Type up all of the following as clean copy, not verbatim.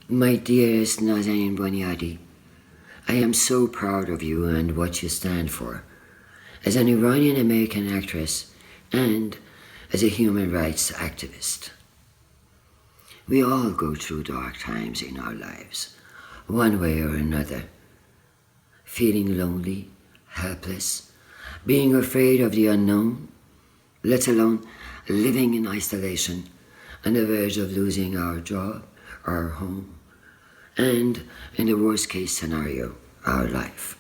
My dearest Nازنین Beniadi, I am so proud of you and what you stand for. As an Iranian-American actress and as a human rights activist. We all go through dark times in our lives, one way or another. Feeling lonely, helpless, being afraid of the unknown, let alone living in isolation, on the verge of losing our job, our home, and, in the worst case scenario, our life.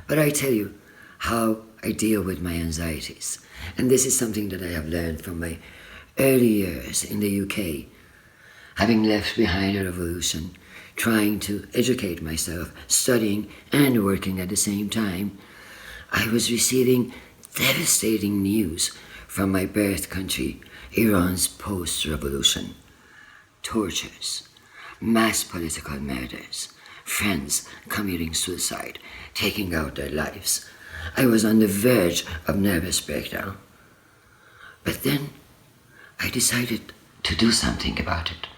But I tell you how I deal with my anxieties, and this is something that I have learned from my early years in the UK, having left behind a revolution, trying to educate myself, studying and working at the same time. I was receiving devastating news from my birth country, Iran's post-revolution. Tortures, mass political murders, friends committing suicide, taking out their lives. I was on the verge of nervous breakdown. But then I decided to do something about it.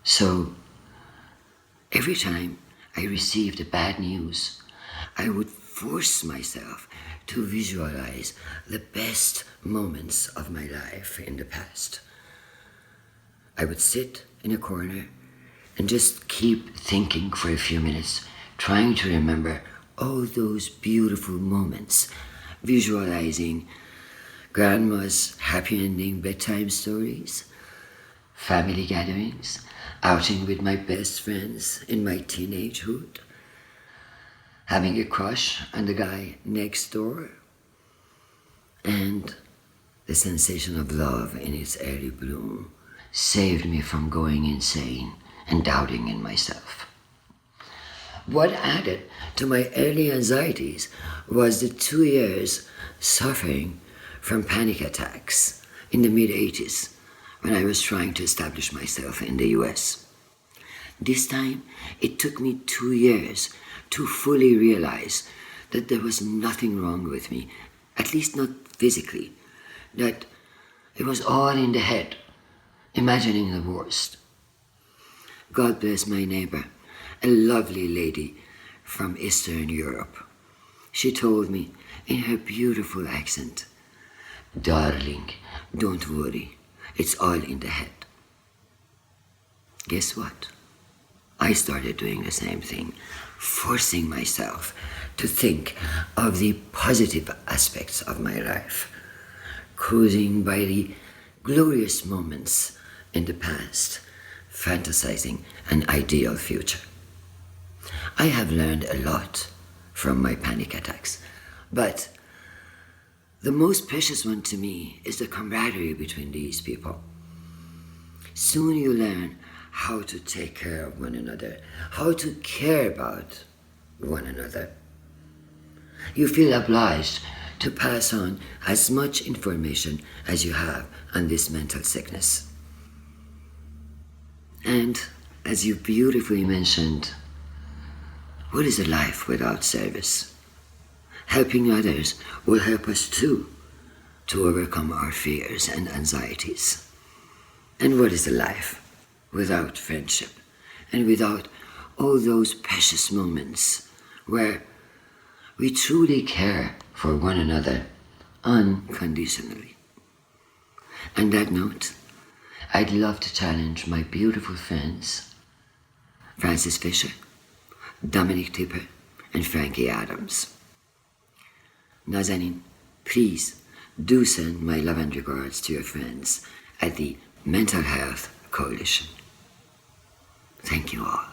So every time I received the bad news, I would force myself to visualize the best moments of my life in the past. I would sit in a corner and just keep thinking for a few minutes, trying to remember all those beautiful moments, visualizing grandma's happy ending bedtime stories, family gatherings, outing with my best friends in my teenagehood, having a crush on the guy next door, and the sensation of love in its early bloom saved me from going insane and doubting in myself. What added to my early anxieties was the 2 years suffering from panic attacks in the mid-80s when I was trying to establish myself in the US. This time, it took me 2 years to fully realize that there was nothing wrong with me, at least not physically, that it was all in the head, imagining the worst. God bless my neighbor, a lovely lady from Eastern Europe. She told me in her beautiful accent, "Darling, don't worry, it's all in the head." Guess what? I started doing the same thing, forcing myself to think of the positive aspects of my life, cruising by the glorious moments in the past, fantasizing an ideal future. I have learned a lot from my panic attacks, but the most precious one to me is the camaraderie between these people. Soon you learn how to take care of one another, how to care about one another. You feel obliged to pass on as much information as you have on this mental sickness. And as you beautifully mentioned, what is a life without service? Helping others will help us too to overcome our fears and anxieties. And what is a life without friendship and without all those precious moments where we truly care for one another unconditionally? On that note, I'd love to challenge my beautiful friends, Francis Fisher, Dominic Tipper, and Frankie Adams. Nازنین, please do send my love and regards to your friends at the Mental Health Coalition. Thank you all.